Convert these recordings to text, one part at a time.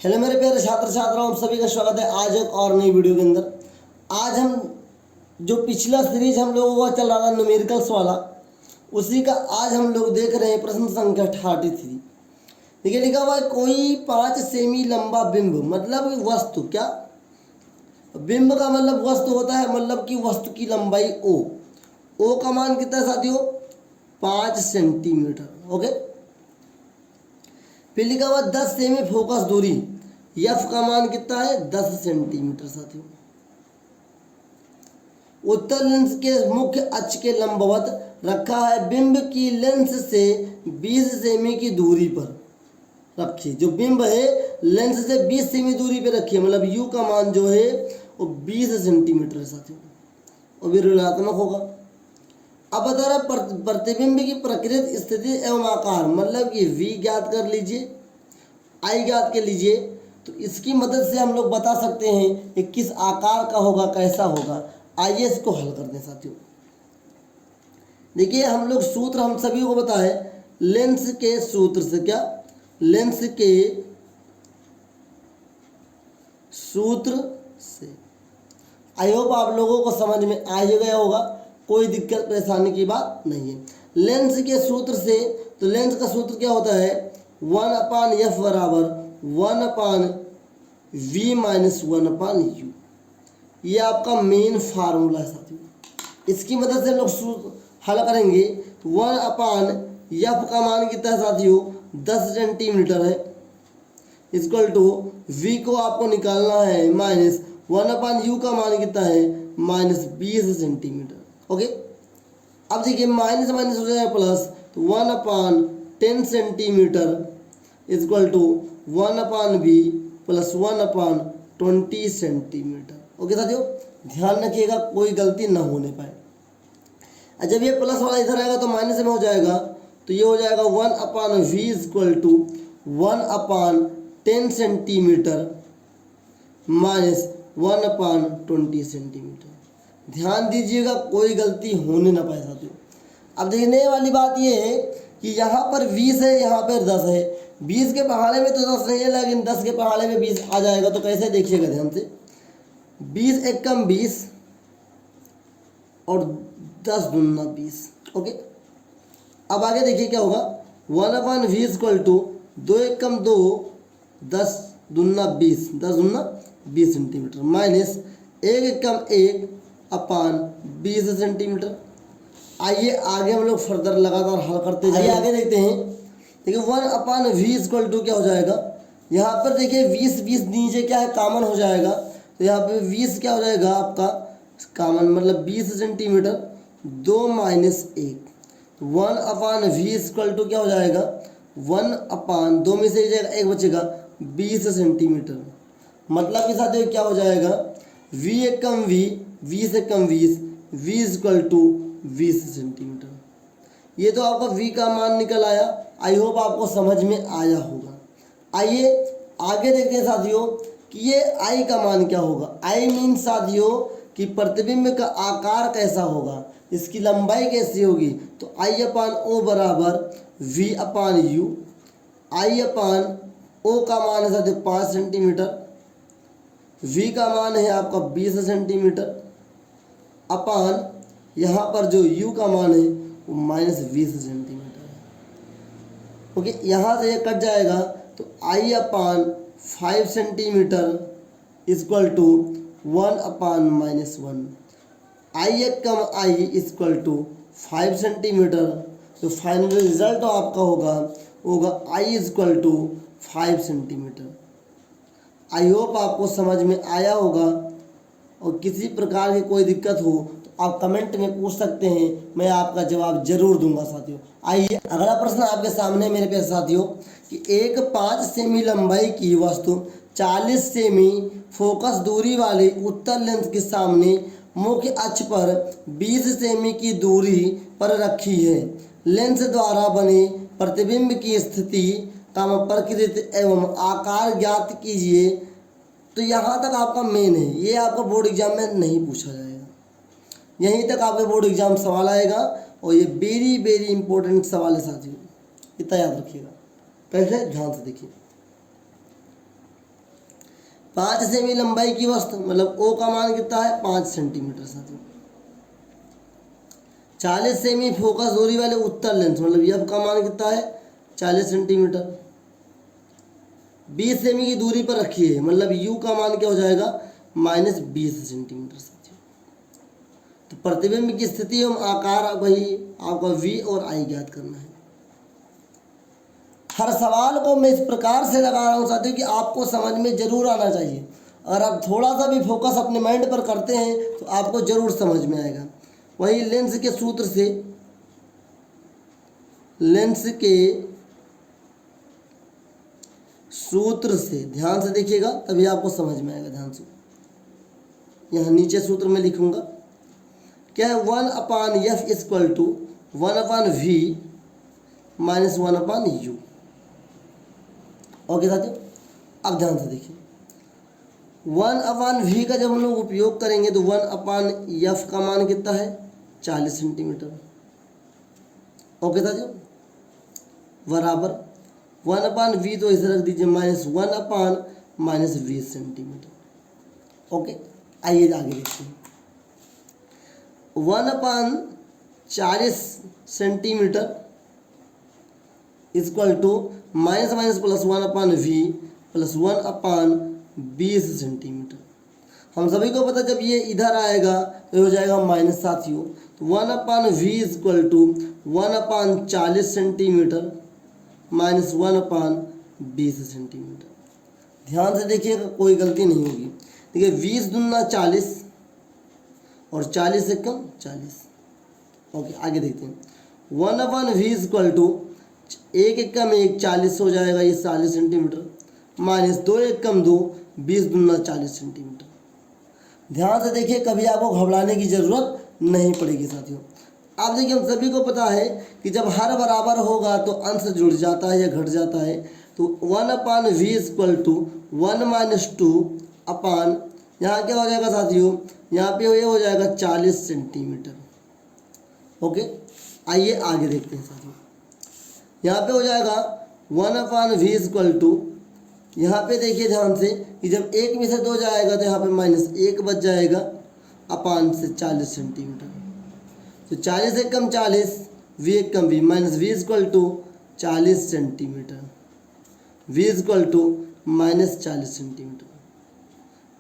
Hello मेरे प्यारे छात्र छात्राओं, सभी का स्वागत है आज एक और नई वीडियो के अंदर। आज हम जो पिछला सीरीज हम लोगों का चल रहा था न्यूमेरिकल्स वाला, उसी का आज हम लोग देख रहे हैं प्रश्न संख्या 33। देखिए लिखा हुआ है कोई 5 सेमी लंबा बिंब, मतलब वस्तु, क्या बिंब का मतलब वस्तु होता है, मतलब कि वस्तु की लंबाई ओ का मान कितना है साथियों? 5 सेंटीमीटर। ओके, फिर लिखा हुआ 10 सेमी फोकस दूरी, एफ का मान कितना है? 10 सेंटीमीटर साथियों। उत्तर लेंस के मुख्य अक्ष के लंबवत रखा है, बिंब की लेंस से 20 सेमी की दूरी पर रखिए। जो बिंब है लेंस से 20 सेमी दूरी पर रखिए, मतलब यू का मान जो है वो 20 सेंटीमीटर है साथियों, और भी ऋणात्मक होगा। अब बता रहा प्रतिबिंब की प्रकृति, स्थिति एवं आकार, मतलब कि v ज्ञात कर लीजिए, i ज्ञात कर लीजिए। तो इसकी मदद से हम लोग बता सकते हैं कि किस आकार का होगा, कैसा होगा। आइए इसको हल करते हैं साथियों। देखिए हम लोग सूत्र हम सभी को पता है, लेंस के सूत्र से, क्या लेंस के सूत्र से। आई होप आप लोगों को समझ में आ गया होगा, कोई दिक्कत परेशानी की बात नहीं है। लेंस के सूत्र से, तो लेंस का सूत्र क्या होता है? 1/f बराबर 1/v माइनस 1/u। ये आपका मेन फार्मूला है साथियों। इसकी मदद से हम लोग सूत्र हल करेंगे। तो 1/f का मान कितना है साथियों? 10 सेंटीमीटर है, इक्वल टू v को आपको निकालना है माइनस 1/u का मान कितना है? -20 सेंटीमीटर। ओके, अब देखिए माइनस माइनस हो जाएगा प्लस, तो 1/10 centimetre equal to 1/v plus 1/20 centimetre. Okay साथियों, ध्यान रखिएगा कोई गलती ना होने पाए। और जब ये प्लस वाला इधर आएगा तो माइनस में हो जाएगा, तो ये हो जाएगा 1/v equal to 1/10 centimetre minus 1/20 centimetre. ध्यान दीजिएगा कोई गलती होने ना पाए साथियों। अब देखने वाली बात यह है कि यहाँ पर 20 है, यहाँ पर 10 है। 20 के पहाड़े में तो 10 नहीं है, लेकिन 10 के पहाड़े में 20 आ जाएगा। तो कैसे देखिएगा ध्यान से, 20 एकम 20 और 10 दूना 20। ओके, अब आगे देखिए क्या होगा। 1/v इक्वल टू 2 एकम 2 10 दूना 20, 10 दूना 20 सेंटीमीटर माइनस 1 एकम 1/20 सेंटीमीटर। आइए आगे हम लोग फर्दर लगातार हल करते जाइए। आगे देखते हैं। देखिए 1/v इक्वल टू क्या हो जाएगा? यहाँ पर देखिए 20 नीचे क्या है, कॉमन हो जाएगा। तो यहाँ पे 20 क्या हो जाएगा आपका कॉमन, मतलब 20 centimetre. 2 minus 1, 1/v equal to क्या हो जाएगा? 1/2 में से एक बचेगा 20 सेंटीमीटर। मतलब के साथ क्या हो जाएगा? v Ekam v, 20 Ekam 20, v equal to 20 centimetre. ये तो आपका v का मान निकल आया। आई होप आपको समझ में आया होगा। आइए आगे देखते हैं साथियों कि ये i का मान क्या होगा। i मीन साथियों कि प्रतिबिंब का आकार कैसा होगा, इसकी लंबाई कैसी होगी। तो I/O बराबर v/u। I/O का मान है साथियों 5 सेंटीमीटर, v का मान है आपका 20 सेंटीमीटर, अपान यहाँ पर जो u का मान है वो -20 सेंटीमीटर है। ओके, यहाँ से ये कट जाएगा, तो I/5 centimetre equal to 1/-1। I एकम I इक्वल टू 5 सेंटीमीटर। तो फाइनल रिजल्ट आपका होगा I equal to 5 centimetre. I hope आपको समझ में आया होगा, और किसी प्रकार की कोई दिक्कत हो तो आप कमेंट में पूछ सकते हैं, मैं आपका जवाब जरूर दूंगा साथियों। आइए अगला प्रश्न आपके सामने मेरे प्यारे साथियों कि एक 5 सेमी लंबाई की वस्तु 40 सेमी फोकस दूरी वाले उत्तर लेंस के सामने मुख्य अक्ष पर 20 सेमी की दूरी पर रखी है। लेंस द्वारा बने प्रतिबिंब की स्थिति का प्रकृति एवं आकार ज्ञात कीजिए। तो यहाँ तक आपका मेन है, ये आपका बोर्ड एग्जाम में नहीं पूछा जाएगा। यहीं तक आपके बोर्ड एग्जाम सवाल आएगा, और ये वेरी वेरी इंपॉर्टेंट सवाल है साथियों, इतना याद रखिएगा। कैसे, ध्यान से देखिए। 5 सेमी लंबाई की वस्तु, मतलब ओ का मान कितना है 5 सेंटीमीटर साथियों। 40 सेमी फोकस दूरी वाले उत्तर लेंस, मतलब एफ का मान कितना है 40 सेंटीमीटर। 20 सेमी की दूरी पर रखी है, मतलब यू का मान क्या हो जाएगा -20 सेंटीमीटर साथियों। तो प्रतिबिंब की स्थिति एवं आकार वही आपका वी और आई ज्ञात करना है। हर सवाल को मैं इस प्रकार से लगा रहा हूँ साथियों कि आपको समझ में जरूर आना चाहिए। अगर आप थोड़ा सा भी फोकस अपने माइंड पर करते हैं तो आपको जरूर समझ में आएगा। वही लेंस के सूत्र से, लेंस के सूत्र से ध्यान से देखिएगा तभी आपको समझ में आएगा। ध्यान से यहाँ नीचे सूत्र में लिखूंगा क्या है 1/f equal to 1/v minus 1/u। Okay साथियों, अब ध्यान से देखिए 1/v का जब हम लोग उपयोग करेंगे तो 1/f का मान कितना है 40 सेंटीमीटर। ओके साथियों, बराबर 1/v तो इसे रख दीजिए -1/-20 सेंटीमीटर। ओके, आइए आगे देखते हैं। 1/40 centimetre equal to minus plus 1/v plus 1/20 centimetre. हम सभी को पता जब ये इधर आएगा तो हो जाएगा माइनस साथियों। तो 1/v equal to 1/40 centimetre minus 1/20 centimetre. ध्यान से देखिएगा कोई गलती नहीं होगी। देखिए 20 दूना 40 और 40 से कम 40। ओके, आगे देखते हैं 1/v इक्वल टू 1 एक कम 1 40 हो जाएगा, ये 40 सेंटीमीटर माइनस 2 एक कम 2 20 दूना 40 सेंटीमीटर। ध्यान से देखिए कभी आपको घबराने की ज़रूरत नहीं पड़ेगी साथियों। आप देखिए हम सभी को पता है कि जब हर बराबर होगा तो अंश जुड़ जाता है या घट जाता है। तो 1/v इक्वल टू 1 - 2 अपान यहाँ क्या हो जाएगा साथियों, यहाँ पे ये हो जाएगा 40 सेंटीमीटर। ओके, आइए आगे देखते हैं साथियों। यहाँ पे हो जाएगा 1/v इक्वल टू, यहाँ पे देखिए ध्यान से कि जब 1 में से 2 जाएगा तो यहाँ पे -1 बच जाएगा अपान से 40 सेंटीमीटर। तो 40 से कम 40, v एक कम v minus v equal to 40 centimetre, v equal to -40 centimetre.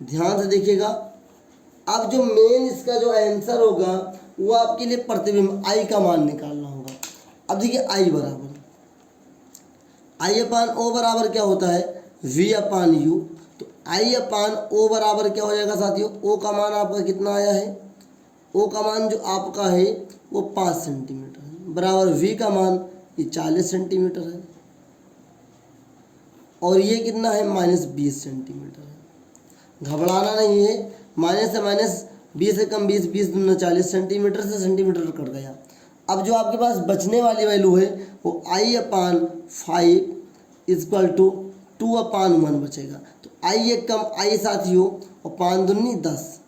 ध्यान से देखिएगा। अब जो मेन इसका जो आंसर होगा वो आपके लिए प्रतिबिंब आई का मान निकालना होगा। अब देखिए आई बराबर I/O बराबर क्या होता है V/U। तो I/O बराबर क्या हो जाएगा साथियों, O का मान आपका कितना आया है, O का मान जो आपका है वो 5 सेंटीमीटर है, बराबर V का मान ये 40 सेंटीमीटर है और ये कितना है -20 सेंटीमीटर है। घबराना नहीं है, माइनस से माइनस 20 से कम 20, 20 दूना 40 सेंटीमीटर से सेंटीमीटर कट गया। अब जो आपके पास बचने वाली वैल्यू है वो I/5 इक्वल टू 2/1 बचेगा। तो I एक कम I साथियों और 5 दूनी 10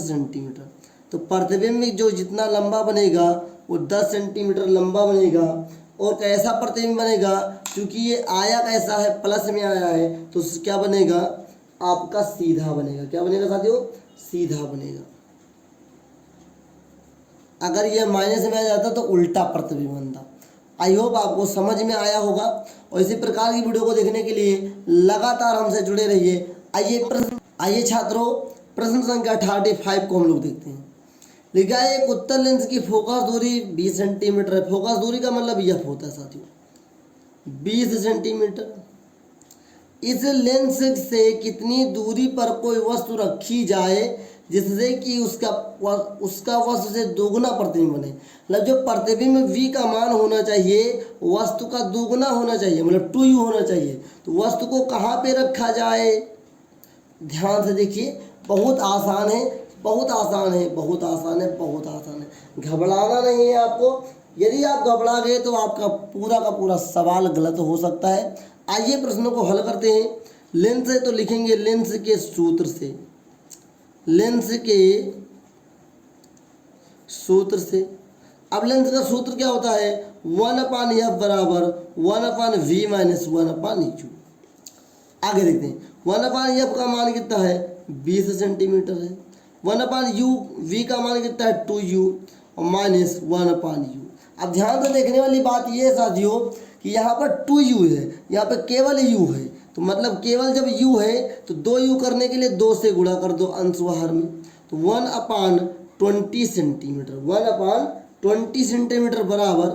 सेंटीमीटर। तो प्रतिबिंब जो जितना लंबा बनेगा वो 10 सेंटीमीटर लंबा बनेगा। और कैसा प्रतिबिंब बनेगा, क्योंकि ये आया कैसा है प्लस में आया है तो क्या बनेगा आपका सीधा बनेगा। क्या बनेगा साथियों, सीधा बनेगा। अगर ये माइनस में आ जाता तो उल्टा प्रतिबिंब बनता। आई होप आपको समझ में आया होगा और इसी प्रकार की वीडियो को देखने के लिए लगातार हमसे जुड़े रहिए। आइए छात्रों, प्रश्न संख्या 35 को हम लोग देखते हैं। लिखा है एक उत्तल लेंस की फोकस दूरी 20 सेंटीमीटर है। फोकस दूरी का मतलब यह होता है साथियों 20 सेंटीमीटर। इस लेंस से कितनी दूरी पर कोई वस्तु रखी जाए जिससे कि उसका वस्तु से दोगुना प्रतिबिंब बने। मतलब जो प्रतिबिंब v का मान होना चाहिए वस्तु का दोगुना होना चाहिए, मतलब 2u होना चाहिए। तो वस्तु को कहाँ पे रखा जाए, ध्यान से देखिए। बहुत आसान है, बहुत आसान है, बहुत आसान है, बहुत आसान है। घबराना नहीं है आपको। यदि आप घबरा गए तो आपका पूरा का पूरा सवाल गलत हो सकता है। आइए प्रश्नों को हल करते हैं। लेंस है तो लिखेंगे लेंस के सूत्र से, लेंस के सूत्र से। अब लेंस का सूत्र क्या होता है 1/f बराबर 1/v माइनस 1/u। आगे देखते हैं 1/f का मान कितना है 20 सेंटीमीटर है। 1/u v का मान कितना है 2u और माइनस 1/u। अब ध्यान से देखने वाली बात ये है साथियों कि यहाँ पर 2u है, यहाँ पर केवल u है, तो मतलब केवल जब u है तो 2u करने के लिए 2 से गुणा कर दो अंश व हर में, तो 1/20 सेंटीमीटर 1/20 सेंटीमीटर बराबर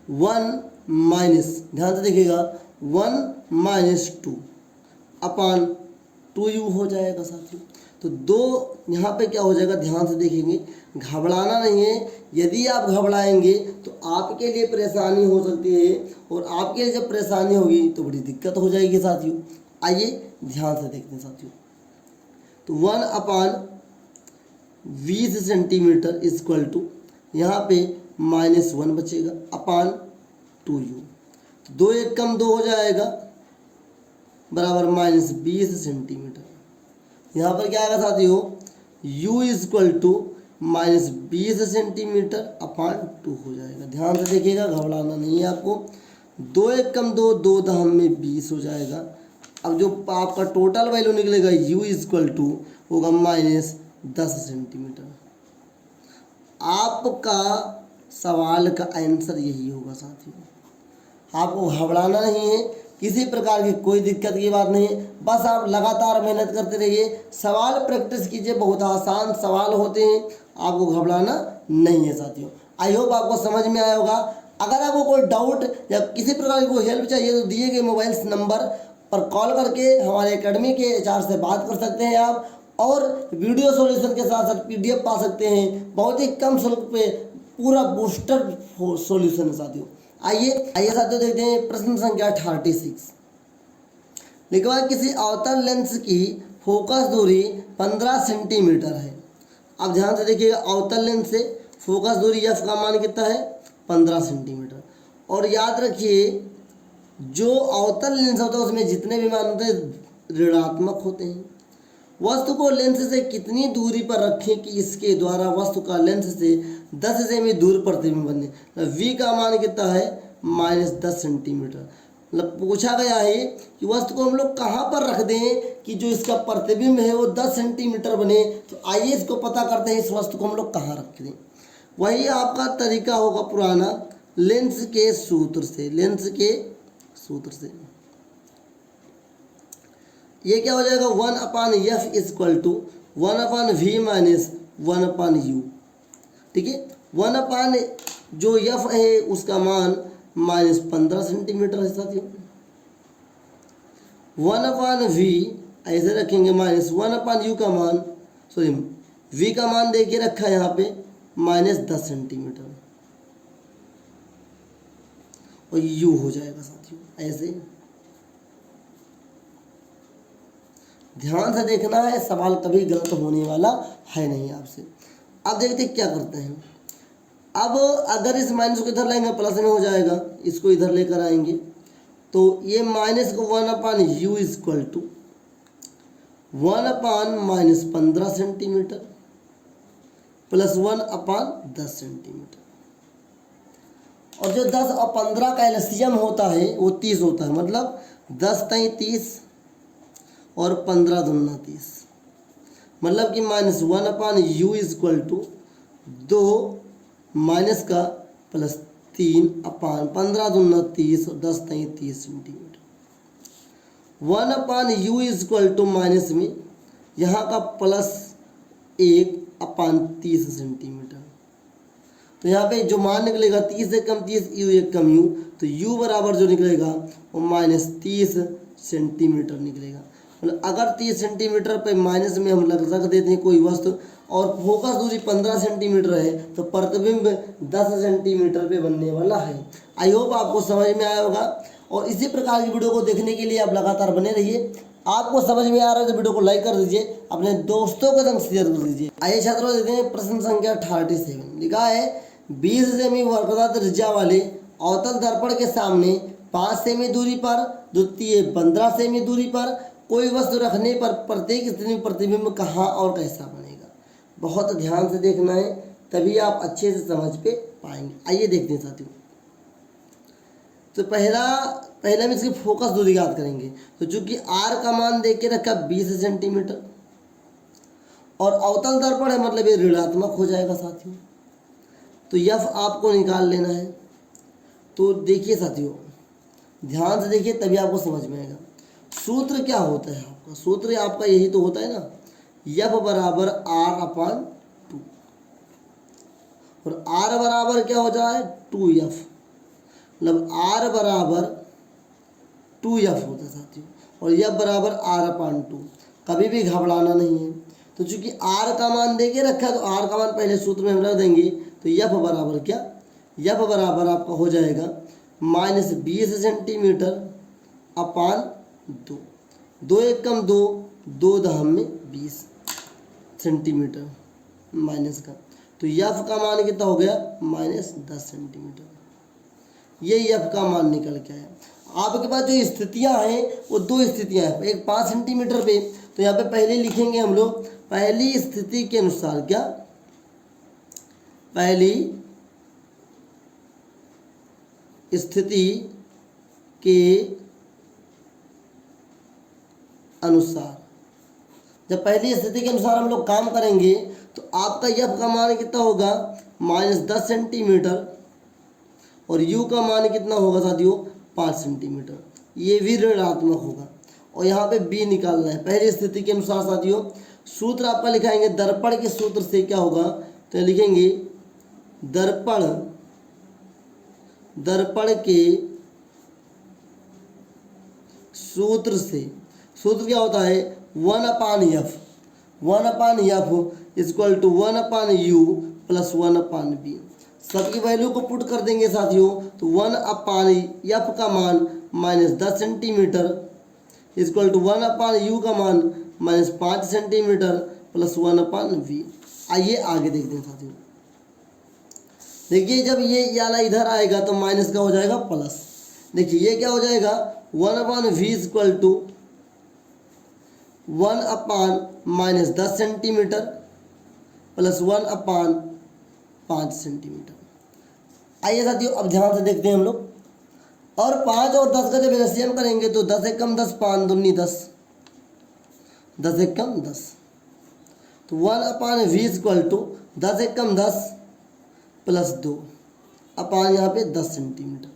1 माइनस, ध्यान से देखिएगा 1 माइनस 2/2u हो जाएगा साथियों। तो 2 यहाँ पे क्या हो जाएगा, ध्यान से देखेंगे, घबराना नहीं है। यदि आप घबराएंगे तो आपके लिए परेशानी हो सकती है, और आपके लिए जब परेशानी होगी तो बड़ी दिक्कत हो जाएगी साथियों। आइए ध्यान से देखते हैं साथियों। तो 1/20 सेंटीमीटर इक्वल टू यहाँ पे -1 बचेगा अपान 2u, 2 एक कम 2 हो जाएगा बराबर -20 सेंटीमीटर। यहाँ पर क्या आएगा साथियों, u इक्वल टू -20 सेंटीमीटर अपान 2 हो जाएगा। ध्यान से देखिएगा, घबराना नहीं है आपको। 2 एक कम 2, 2 दहम में 20 हो जाएगा। अब जो आपका टोटल वैल्यू निकलेगा u इक्वल टू होगा -10 सेंटीमीटर। आपका सवाल का आंसर यही होगा साथियों। आपको घबराना नहीं है, किसी प्रकार की कोई दिक्कत की बात नहीं है, बस आप लगातार मेहनत करते रहिए, सवाल प्रैक्टिस कीजिए, बहुत आसान सवाल होते हैं, आपको घबराना नहीं है साथियों। आई होप आपको समझ में आया होगा। अगर आपको कोई डाउट या किसी प्रकार की कोई हेल्प चाहिए तो दिए गए मोबाइल नंबर पर कॉल करके हमारे एकेडमी के HR से बात कर सकते हैं आप, और वीडियो सॉल्यूशन के साथ साथ PDF पा सकते हैं। बहुत ही कम शुल्क पे पूरा बूस्टर सॉल्यूशन है साथियों। आइए साथियों देखते हैं प्रश्न संख्या 36। लिखा हुआ किसी अवतल लेंस की फोकस दूरी 15 सेंटीमीटर है। अब ध्यान से देखिएगा, अवतल लेंस से फोकस दूरी f का मान कितना है 15 सेंटीमीटर। और याद रखिए जो अवतल लेंस होता है उसमें जितने भी मान होते हैं ऋणात्मक होते हैं। वस्तु को लेंस से कितनी दूरी पर रखें कि इसके द्वारा वस्तु का लेंस से 10 सेमी दूर प्रतिबिंब बने। v का मान कितना है -10 सेंटीमीटर। मतलब पूछा गया है कि वस्तु को हम लोग कहाँ पर रख दें कि जो इसका प्रतिबिंब है वो 10 सेंटीमीटर बने। तो आइए इसको पता करते हैं, इस वस्तु को हम लोग कहाँ रख दें। वही आपका तरीका होगा पुराना, लेंस के सूत्र से। ये क्या हो जाएगा 1/f equal to 1/v minus 1/u। ठीक है, 1/ जो f है उसका मान -15 सेंटीमीटर है साथियों। 1/v ऐसे रखेंगे -1/u का मान, v का मान देखिए रखा है यहाँ पे -10 सेंटीमीटर, और u हो जाएगा साथियों ऐसे। ध्यान से देखना है, सवाल कभी गलत होने वाला है नहीं आपसे। अब देखते क्या करते हैं। अब अगर इस माइनस को इधर लाएंगे प्लस में हो जाएगा, इसको इधर लेकर आएंगे तो ये माइनस को 1/u equal to 1/-15 centimetre plus 1/10 centimetre. और जो 10 और 15 का एलसीएम होता है वो 30 होता है, मतलब 10 × 30 और 15 दूना 30, मतलब कि -1/u इक्वल टू 2 माइनस का प्लस 3/15 दूना 30 और 10 × 30 centimetre. 1/u equal to minus में यहाँ का प्लस 1/30 सेंटीमीटर। तो यहाँ पे जो मान निकलेगा 30 से कम 30, u एक कम u, तो u बराबर जो निकलेगा वो -30 सेंटीमीटर निकलेगा। मतलब अगर 30 सेंटीमीटर पे माइनस में हम रख देते हैं कोई वस्तु और फोकस दूरी 15 सेंटीमीटर है तो प्रतिबिंब 10 सेंटीमीटर पे बनने वाला है। आई होप आपको समझ में आया होगा, और इसी प्रकार की वीडियो को देखने के लिए आप लगातार बने रहिए। आपको समझ में आ रहा है तो वीडियो को लाइक कर दीजिए, अपने दोस्तों के संग शेयर कर दीजिए। आइए छात्रों देखते हैं प्रश्न संख्या 37। लिखा है 20 सेमी वर्गदा त्रिज्या वाले अवतल दर्पण के सामने 5 सेमी दूरी पर, द्वितीय 15 सेमी दूरी पर कोई वस्तु रखने पर प्रत्येक स्थिति में प्रतिबिंब कहाँ और कैसा बनेगा। बहुत ध्यान से देखना है, तभी आप अच्छे से समझ पे पाएंगे। आइए देखते हैं साथियों। तो पहला में इसकी फोकस दूरी याद करेंगे। तो चूंकि आर का मान दे के रखा 20 सेंटीमीटर और अवतल दर्पण है, मतलब ये ऋणात्मक हो जाएगा साथियों। तो यफ आपको निकाल लेना है। तो देखिए साथियों, ध्यान से देखिए तभी आपको समझ में आएगा। सूत्र क्या होता है आपका? सूत्र आपका यही तो होता है ना, यफ बराबर आर अपान 2, और आर बराबर क्या हो जाए 2f, मतलब आर बराबर 2f होता है साथियों, और यफ बराबर आर अपान 2। कभी भी घबराना नहीं है। तो चूंकि आर का मान दे के रखा है तो आर का मान पहले सूत्र में हम रख देंगे। तो यफ बराबर क्या, यफ बराबर आपका हो जाएगा -20 सेंटीमीटर अपान 2। 2 एकम 2, 2 दहम में 20 सेंटीमीटर माइनस का। तो यफ का मान कितना हो गया -10 सेंटीमीटर। ये यफ का मान निकल के आया। आपके पास जो स्थितियां हैं वो 2 स्थितियां हैं, एक 5 सेंटीमीटर पे। तो यहाँ पे पहले लिखेंगे हम लोग पहली स्थिति के अनुसार, क्या पहली स्थिति के अनुसार, जब पहली स्थिति के अनुसार हम लोग काम करेंगे तो आपका यफ का मान कितना होगा -10 सेंटीमीटर, और यू का मान कितना होगा साथियों 5 सेंटीमीटर। ये भी ऋणात्मक होगा। और यहाँ पे बी निकालना है पहली स्थिति के अनुसार साथियों। सूत्र आपका लिखाएंगे दर्पण के सूत्र से, क्या होगा तो लिखेंगे दर्पण के सूत्र से। सूत्र क्या होता है 1/f, 1/f equal to 1/u plus 1/b। सबकी वैल्यू को पुट कर देंगे साथियों। तो 1/f का मान -10 सेंटीमीटर इक्वल टू 1/u का मान -5 सेंटीमीटर प्लस 1/v। आइए आगे देखते हैं साथियों। देखिए जब ये वाला इधर आएगा तो माइनस का हो जाएगा प्लस। देखिए ये क्या हो जाएगा 1/v equal to 1/-10 centimetre plus 1/5 centimetre. आइए साथियों अब ध्यान से देखते हैं हम लोग। और 5 और 10 का जब एलसीएम करेंगे तो 10 एकम 10, 5 दूनी 10, 10 एकम 10। तो 1/v equal to 10 Ekam 10 plus 2 अपान यहाँ पे 10 सेंटीमीटर।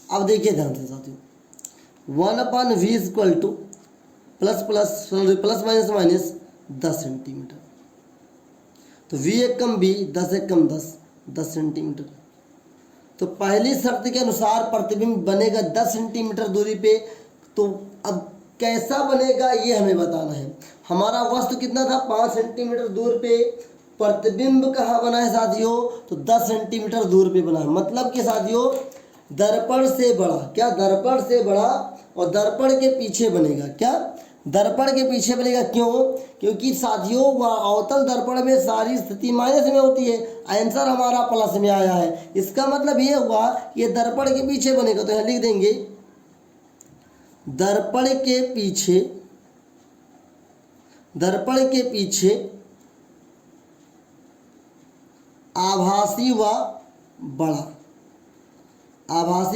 अब देखिए ध्यान से साथियों, 1/v equal two plus minus 10 centimetre. तो v एकम b 10 एकम 10, 10 सेंटीमीटर। तो पहली शर्त के अनुसार प्रतिबिंब बनेगा 10 सेंटीमीटर दूरी पे। तो अब कैसा बनेगा ये हमें बताना है। हमारा वस्तु कितना था 5 सेंटीमीटर दूर पे, प्रतिबिंब कहाँ बना है साथियों तो 10 सेंटीमीटर दूर पे बना है। मतलब कि साथियों दर्पण से बड़ा, क्या दर्पण से बड़ा और दर्पण के पीछे बनेगा, क्या दर्पण के पीछे बनेगा। क्यों? क्योंकि साथियों वह अवतल दर्पण में सारी स्थिति माइनस में होती है, आंसर हमारा प्लस में आया है। इसका मतलब ये हुआ ये दर्पण के पीछे बनेगा। तो यहाँ लिख देंगे दर्पण के पीछे आभासी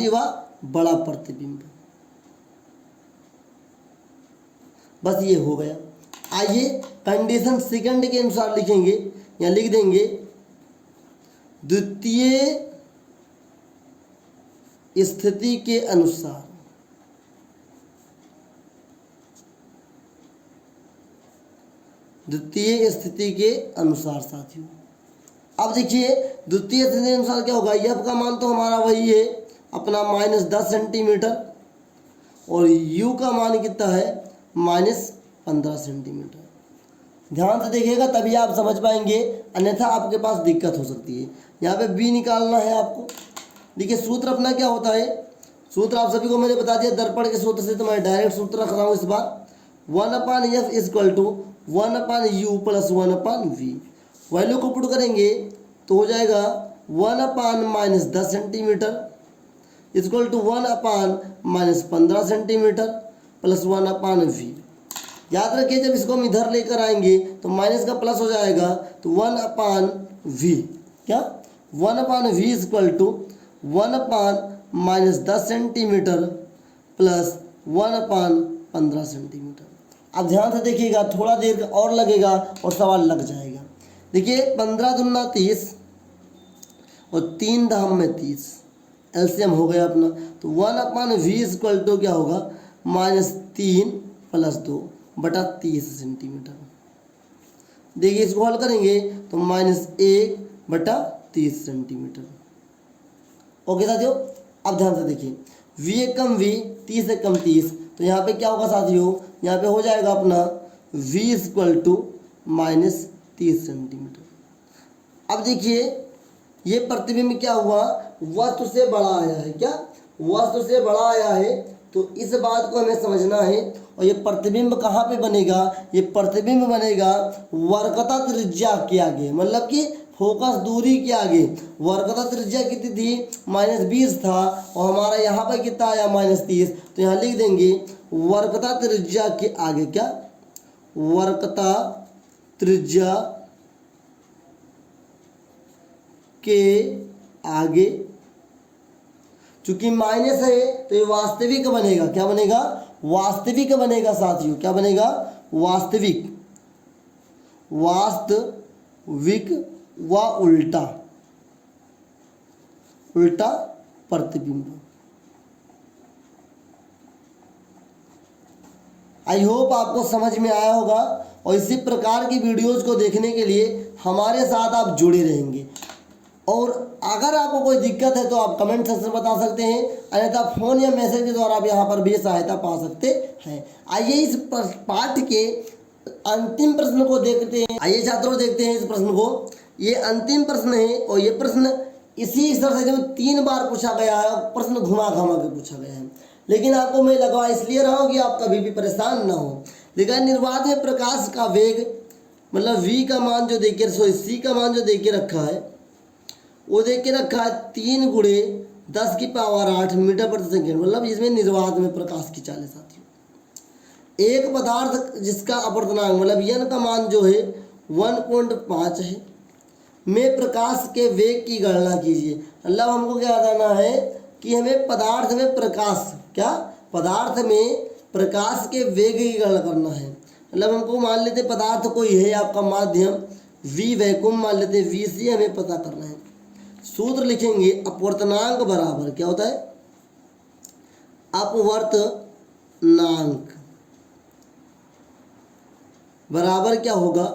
व बड़ा प्रतिबिंब। बस ये हो गया। आइए कंडीशन सेकंड के अनुसार लिखेंगे। यहाँ लिख देंगे द्वितीय स्थिति के अनुसार, द्वितीय स्थिति के अनुसार साथियों। अब देखिए द्वितीय स्थिति के अनुसार क्या होगा, यफ का मान तो हमारा वही है अपना -10 सेंटीमीटर, और यू का मान कितना है -15 सेंटीमीटर। ध्यान से देखिएगा तभी आप समझ पाएंगे, अन्यथा आपके पास दिक्कत हो सकती है। यहाँ पे बी निकालना है आपको। देखिए सूत्र अपना क्या होता है, सूत्र आप सभी को मैंने बता दिया दर्पण के सूत्र से, तो मैं डायरेक्ट सूत्र रख रहा हूँ इस बार। 1/f इक्वल टू 1/u प्लस 1/v। वैल्यू को पुट करेंगे तो हो जाएगा 1/-10 centimetre equal to 1/-15 centimetre plus 1/v। याद रखिए जब इसको हम इधर लेकर आएंगे तो माइनस का प्लस हो जाएगा, तो 1/v, क्या 1/v equal to 1/-10 -10 centimetre plus 1/15 centimetre. अब ध्यान से देखिएगा, थोड़ा देर और लगेगा और सवाल लग जाएगा। देखिए 15 दूना 30 और 3 दाम में 30, एलसीएम हो गया अपना। तो 1/v इक्वल टू क्या होगा, -3 + 2 बटा 30 सेंटीमीटर। देखिए इसको हल करेंगे तो -1 बटा 30 सेंटीमीटर। ओके साथियों, अब ध्यान से देखिए, v एक कम v, 30 एक कम 30, तो यहाँ पे क्या होगा साथियों, यहाँ पे हो जाएगा अपना v इक्वल टू -30 सेंटीमीटर। अब देखिए ये प्रतिबिंब क्या हुआ, वस्तु से बड़ा आया है। क्या वस्तु से बड़ा आया है, तो इस बात को हमें समझना है। और ये प्रतिबिंब कहाँ पे बनेगा, ये प्रतिबिंब बनेगा वक्रता त्रिज्या के आगे, मतलब कि फोकस दूरी के आगे। वक्रता त्रिज्या कितनी थी, -20 था, और हमारा यहाँ पर कितना आया, -30। तो यहाँ लिख देंगे वक्रता त्रिज्या के आगे, क्या वक्रता त्रिज्या के आगे, चूंकि माइनस है तो ये वास्तविक बनेगा। क्या बनेगा, वास्तविक बनेगा साथियों। क्या बनेगा, वास्तविक, वास्तविक व उल्टा, उल्टा प्रतिबिंब। आई होप आपको समझ में आया होगा, और इसी प्रकार की वीडियोज़ को देखने के लिए हमारे साथ आप जुड़े रहेंगे। और अगर आपको कोई दिक्कत है तो आप कमेंट सेक्शन में बता सकते हैं, अन्यथा फ़ोन या मैसेज के द्वारा आप यहाँ पर भी सहायता पा सकते हैं। आइए इस पाठ के अंतिम प्रश्न को देखते हैं। आइए छात्रों देखते हैं इस प्रश्न को। ये अंतिम प्रश्न है, और ये प्रश्न इसी एक्सरसाइज में 3 बार पूछा गया है। प्रश्न घुमा घुमा के पूछा गया है, लेकिन आपको मैं लगवा इसलिए रहा हूँ कि आप कभी भी परेशान ना हो। लेकिन निर्वात में प्रकाश का वेग, मतलब v का मान जो देखिए, c का मान जो देके रखा है, वो देख के रखा है 3 × 10⁸ मीटर प्रति सेकेंड, मतलब इसमें निर्वात में प्रकाश की चाल है साथियों। एक पदार्थ जिसका अपवर्तनांक, मतलब n का मान जो है 1.5 है, में प्रकाश के वेग की गणना कीजिए। मतलब हमको क्या बताना है कि हमें पदार्थ में प्रकाश, क्या पदार्थ में प्रकाश के वेग की गणना करना है। मतलब हमको मान लेते पदार्थ कोई है आपका माध्यम, v वैक्यूम मान लेते, vc हमें पता करना है। सूत्र लिखेंगे, अपवर्तनांक बराबर क्या होता है, अपवर्तनांक बराबर क्या होगा,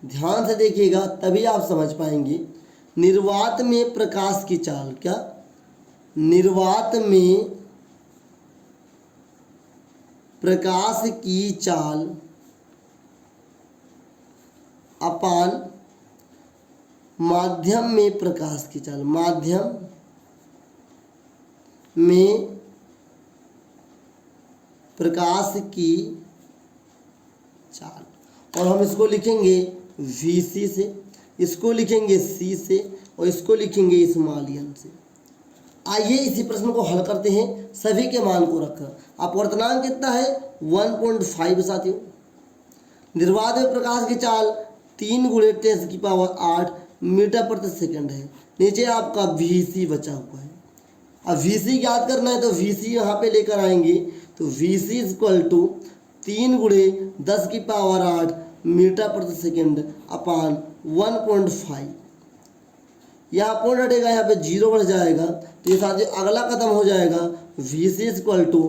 ध्यान से देखिएगा तभी आप समझ पाएंगे। निर्वात में प्रकाश की चाल, क्या निर्वात में प्रकाश की चाल अपान माध्यम में प्रकाश की चाल, माध्यम में प्रकाश की चाल। और हम इसको लिखेंगे Vc से, इसको लिखेंगे C से, और इसको लिखेंगे स्मॉल n से। आइए इसी प्रश्न को हल करते हैं, सभी के मान को रखकर। अपवर्तनांक कितना है, 1.5 साथियों। निर्वात में प्रकाश की चाल 3 × 10⁸ मीटर प्रति सेकंड है। नीचे आपका Vc बचा हुआ है। अब Vc याद करना है तो Vc यहाँ पे लेकर आएंगे, तो Vc इक्वल टू 3 × 10⁸ मीटर प्रति सेकंड अपान 1.5। यहाँ पॉइंट हटेगा, यहाँ पे 0 बढ़ जाएगा, तो ये साथ अगला कदम हो जाएगा Vc इक्वल टू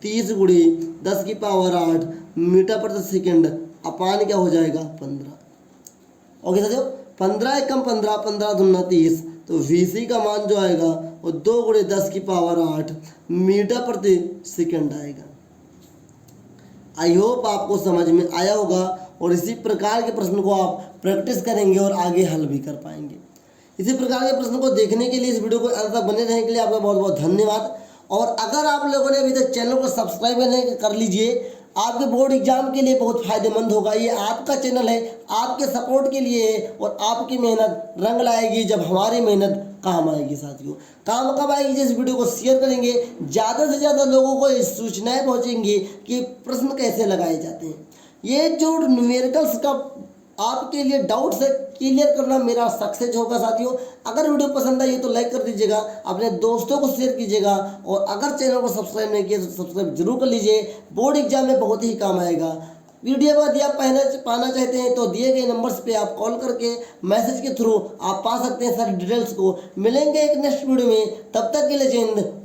30 × 10⁸ मीटर प्रति सेकंड अपान क्या हो जाएगा, 15। ओके साथियों, 15 × 15, 15 दूना 30, तो Vc का मान जो आएगा वो 2 × 10⁸ मीटर प्रति सेकंड आएगा। आई होप आपको समझ में आया होगा, और इसी प्रकार के प्रश्न को आप प्रैक्टिस करेंगे और आगे हल भी कर पाएंगे। इसी प्रकार के प्रश्न को देखने के लिए, इस वीडियो को अंत तक बने रहने के लिए आपका बहुत बहुत धन्यवाद। और अगर आप लोगों ने अभी तक चैनल को सब्सक्राइब कर लीजिए, आपके बोर्ड एग्जाम के लिए बहुत फायदेमंद होगा। ये आपका चैनल है, आपके सपोर्ट के लिए है, और आपकी मेहनत रंग लाएगी जब हमारी मेहनत काम आएगी साथियों। काम कब आएगी, जिस वीडियो को शेयर करेंगे ज़्यादा से ज़्यादा लोगों को ये सूचनाएं पहुंचेंगी कि प्रश्न कैसे लगाए जाते हैं। ये जो न्यूमेरिकल्स का आपके लिए डाउट्स है क्लियर करना मेरा सक्सेस होगा साथियों। अगर वीडियो पसंद आई तो लाइक कर दीजिएगा, अपने दोस्तों को शेयर कीजिएगा, और अगर चैनल को सब्सक्राइब नहीं किया तो सब्सक्राइब जरूर कर लीजिए। बोर्ड एग्जाम में बहुत ही काम आएगा। वीडियो में दिया पाना चाहते हैं तो दिए गए नंबर्स पे आप कॉल करके मैसेज के थ्रू आप पा सकते हैं सारी डिटेल्स को। मिलेंगे एक नेक्स्ट वीडियो में, तब तक के लिए जय हिंद।